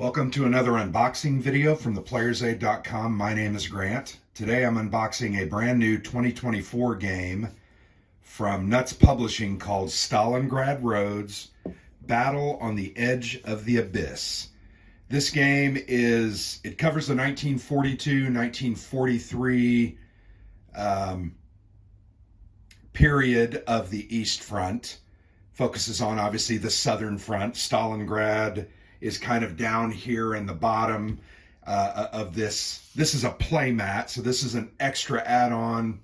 Welcome to another unboxing video from theplayersaid.com. My name is Grant. Today I'm unboxing a brand new 2024 game from Nuts Publishing called Stalingrad Roads: Battle on the Edge of the Abyss. This game it covers the 1942-1943 period of the East Front. Focuses on obviously the Southern Front. Stalingrad is kind of down here in the bottom of this. This is a play mat, so this is an extra add-on,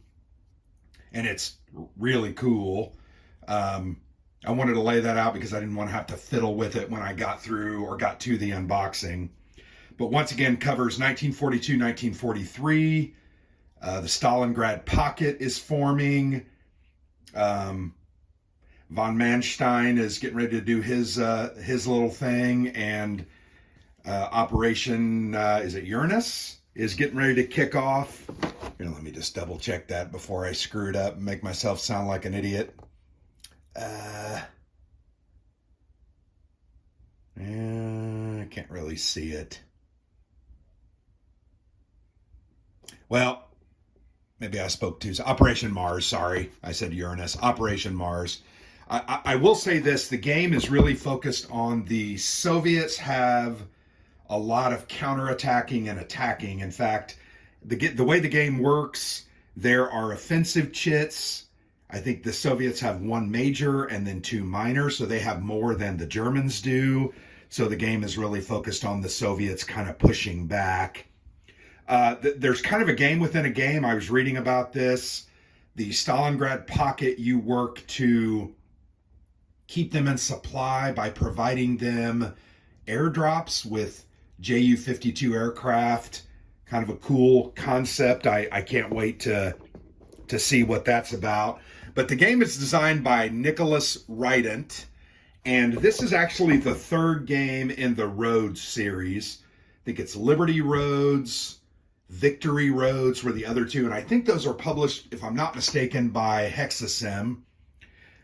and it's really cool. I wanted to lay that out because I didn't want to have to fiddle with it when I got to the unboxing. But once again, covers 1942, 1943. The Stalingrad pocket is forming. Von Manstein is getting ready to do his little thing, and Operation is it Uranus is getting ready to kick off. Here, let me just double check that before I screw it up and make myself sound like an idiot. I can't really see it. Well, maybe I spoke too. Operation Mars, sorry. I said Uranus. Operation Mars. I will say this, the game is really focused on the Soviets have a lot of counterattacking and attacking. In fact, the way the game works, there are offensive chits. I think the Soviets have one major and then two minor, so they have more than the Germans do. So the game is really focused on the Soviets kind of pushing back. There's kind of a game within a game. I was reading about this. The Stalingrad pocket, you work to keep them in supply by providing them airdrops with Ju-52 aircraft. Kind of a cool concept. I can't wait to see what that's about. But the game is designed by Nicholas Rydant, and this is actually the third game in the Roads series. I think it's Liberty Roads, Victory Roads were the other two, and I think those are published, if I'm not mistaken, by Hexasim.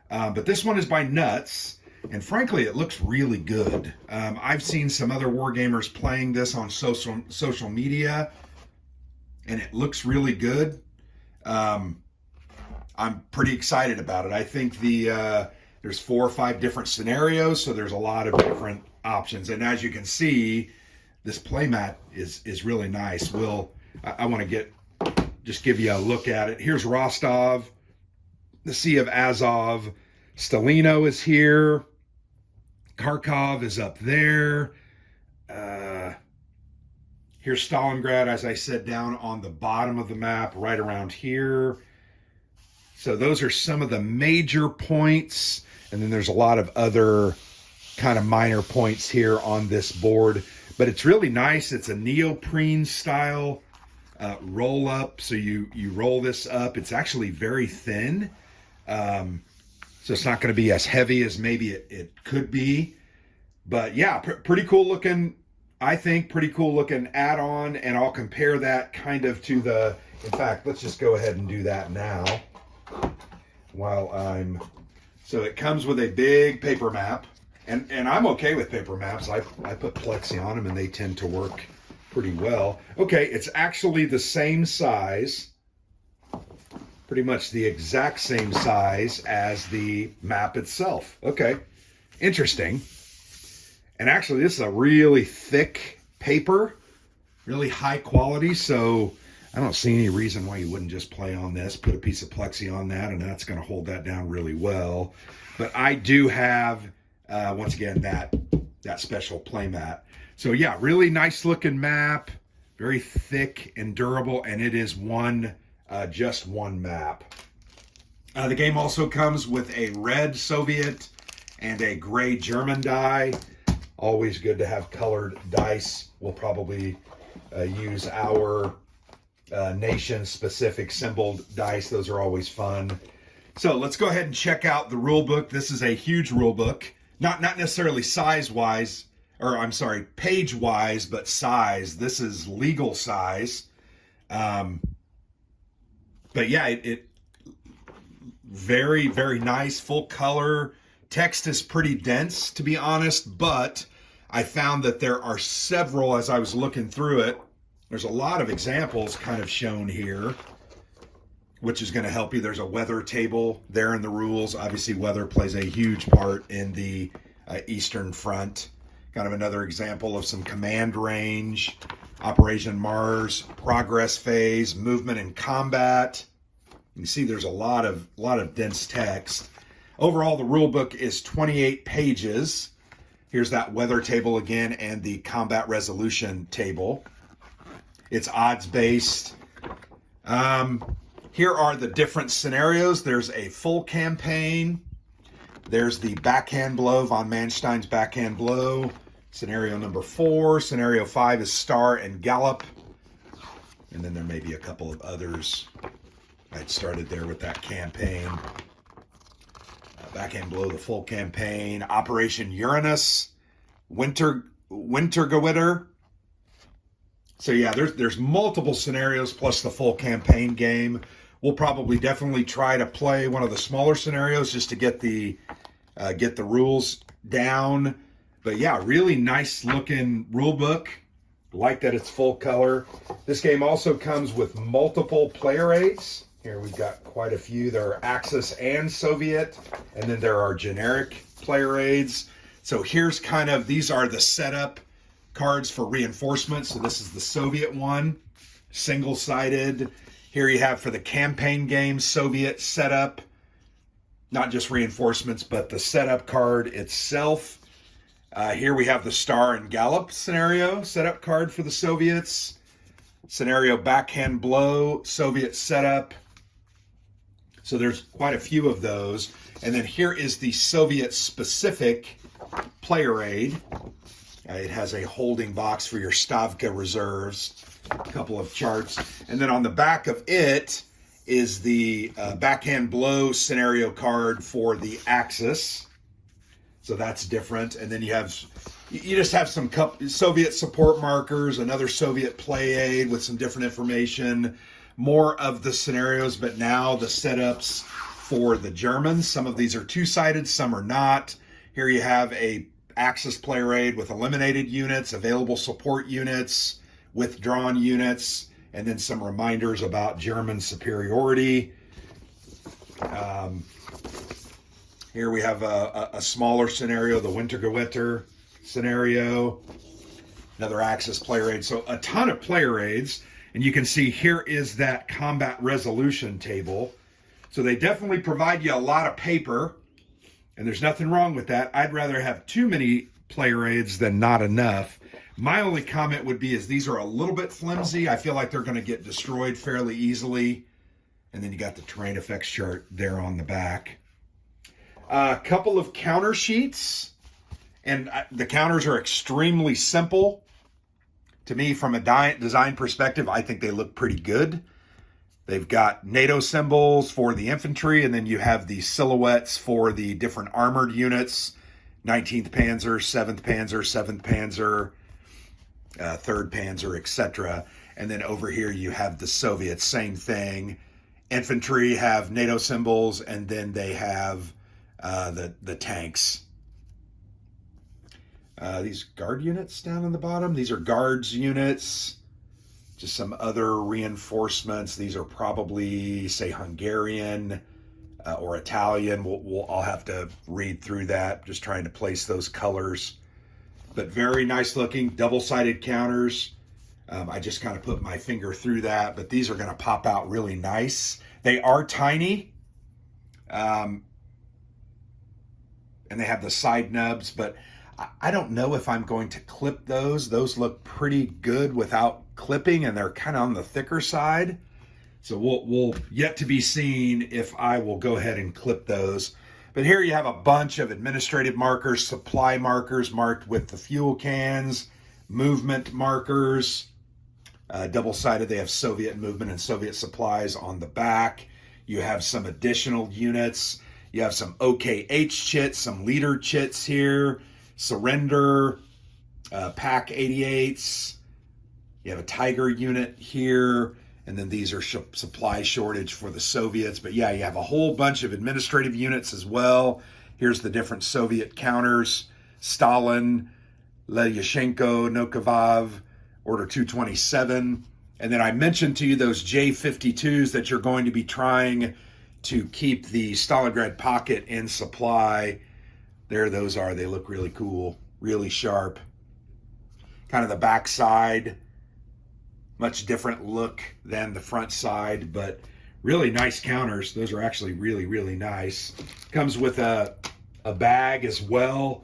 But this one is by Nuts, and frankly, it looks really good. I've seen some other wargamers playing this on social media, and it looks really good. I'm pretty excited about it. I think there's 4 or 5 different scenarios, so there's a lot of different options. And as you can see, this playmat is really nice. I want to just give you a look at it. Here's Rostov, the Sea of Azov. Stalino is here. Kharkov is up there. Here's Stalingrad, as I said, down on the bottom of the map, right around here. So those are some of the major points. And then there's a lot of other kind of minor points here on this board. But it's really nice. It's a neoprene style roll up. So you roll this up. It's actually very thin. So it's not going to be as heavy as maybe it could be. But yeah, pretty cool looking, I think, pretty cool looking add-on. And I'll compare that kind of to in fact, let's just go ahead and do that now. So it comes with a big paper map. And I'm okay with paper maps. I put Plexi on them and they tend to work pretty well. Okay, it's actually the same size. Pretty much the exact same size as the map itself. Okay, interesting. And actually, this is a really thick paper, really high quality, so I don't see any reason why you wouldn't just play on this, put a piece of Plexi on that, and that's going to hold that down really well. But I do have, once again, that special playmat. So yeah, really nice looking map, very thick and durable, and it is just one map. The game also comes with a red Soviet and a gray German die. Always good to have colored dice. We'll probably use our nation-specific symboled dice. Those are always fun. So let's go ahead and check out the rule book. This is a huge rule book. Not necessarily size-wise, or I'm sorry, page-wise, but size. This is legal size. But yeah, it very, very nice, full color. Text is pretty dense, to be honest, but I found that there are several, as I was looking through it, there's a lot of examples kind of shown here, which is going to help you. There's a weather table there in the rules. Obviously, weather plays a huge part in the Eastern Front. Kind of another example of some command range, Operation Mars, progress phase, movement and combat. You see there's a lot of dense text. Overall, the rule book is 28 pages. Here's that weather table again and the combat resolution table. It's odds-based. Here are the different scenarios. There's a full campaign. There's the backhand blow, von Manstein's backhand blow. Scenario number 4. Scenario 5 is star and gallop. And then there may be a couple of others. I'd started there with that campaign. Backhand blow, the full campaign. Operation Uranus. Wintergewitter. So yeah, there's multiple scenarios plus the full campaign game. We'll probably definitely try to play one of the smaller scenarios just to get the rules down. But yeah, really nice looking rule book. Like that it's full color. This game also comes with multiple player aids. Here we've got quite a few. There are Axis and Soviet, and then there are generic player aids. So here's these are the setup cards for reinforcements. So this is the Soviet one, single-sided. Here you have for the campaign game, Soviet setup, not just reinforcements, but the setup card itself. Here we have the star and gallop scenario, setup card for the Soviets. Scenario backhand blow, Soviet setup. So there's quite a few of those. And then here is the Soviet-specific player aid. It has a holding box for your Stavka reserves, a couple of charts. And then on the back of it is the backhand blow scenario card for the Axis. So that's different. And then you just have some Soviet support markers, another Soviet play aid with some different information, more of the scenarios, but now the setups for the Germans. Some of these are two-sided, some are not. Here you have a Axis player aid with eliminated units, available support units, withdrawn units, and then some reminders about German superiority. Here we have a smaller scenario, the Wintergewitter scenario, another Axis player aid. So a ton of player aids, and you can see here is that combat resolution table. So they definitely provide you a lot of paper. And there's nothing wrong with that. I'd rather have too many player aids than not enough. My only comment would be is these are a little bit flimsy. I feel like they're going to get destroyed fairly easily. And then you got the terrain effects chart there on the back. A couple of counter sheets. And the counters are extremely simple. To me, from a design perspective, I think they look pretty good. They've got NATO symbols for the infantry, and then you have the silhouettes for the different armored units, 19th Panzer, 7th Panzer, 7th Panzer, 3rd Panzer, etc. And then over here you have the Soviets, same thing. Infantry have NATO symbols, and then they have the tanks. These guard units down on the bottom, these are guards units. Just some other reinforcements. These are probably, say, Hungarian or Italian. I'll have to read through that, just trying to place those colors. But very nice looking, double-sided counters. I just kind of put my finger through that, but these are going to pop out really nice. They are tiny, and they have the side nubs, but I don't know if I'm going to clip those. Those look pretty good without clipping, and they're kind of on the thicker side. So we'll yet to be seen if I will go ahead and clip those. But here you have a bunch of administrative markers, supply markers marked with the fuel cans, movement markers, double-sided. They have Soviet movement and Soviet supplies on the back. You have some additional units. You have some OKH chits, some leader chits here, surrender, PAC 88s. You have a Tiger unit here, and then these are supply shortage for the Soviets. But yeah, you have a whole bunch of administrative units as well. Here's the different Soviet counters. Stalin, Leyashenko, Nokovav, Order 227. And then I mentioned to you those J52s that you're going to be trying to keep the Stalingrad pocket in supply. There those are. They look really cool, really sharp. Kind of the back side, much different look than the front side, but really nice counters. Those are actually really, really nice. Comes with a bag as well.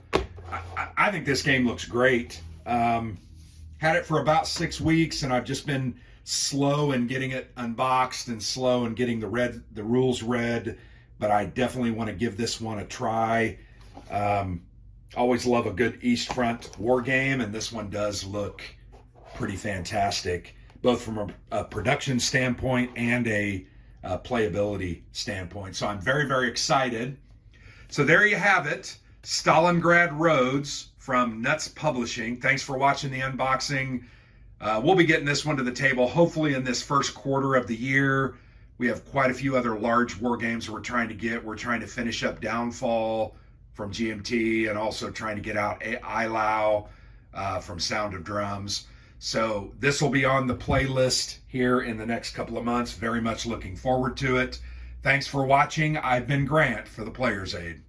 I think this game looks great. Had it for about 6 weeks, and I've just been slow in getting it unboxed and slow in getting the rules read, but I definitely want to give this one a try. Always love a good East Front war game, and this one does look pretty fantastic, both from a production standpoint and a playability standpoint. So I'm very, very excited. So there you have it, Stalingrad Roads from Nuts Publishing. Thanks for watching the unboxing. We'll be getting this one to the table hopefully in this first quarter of the year. We have quite a few other large war games we're trying to get. We're trying to finish up Downfall from GMT and also trying to get out ILAO from Sound of Drums. So this will be on the playlist here in the next couple of months. Very much looking forward to it. Thanks for watching. I've been Grant for the Player's Aid.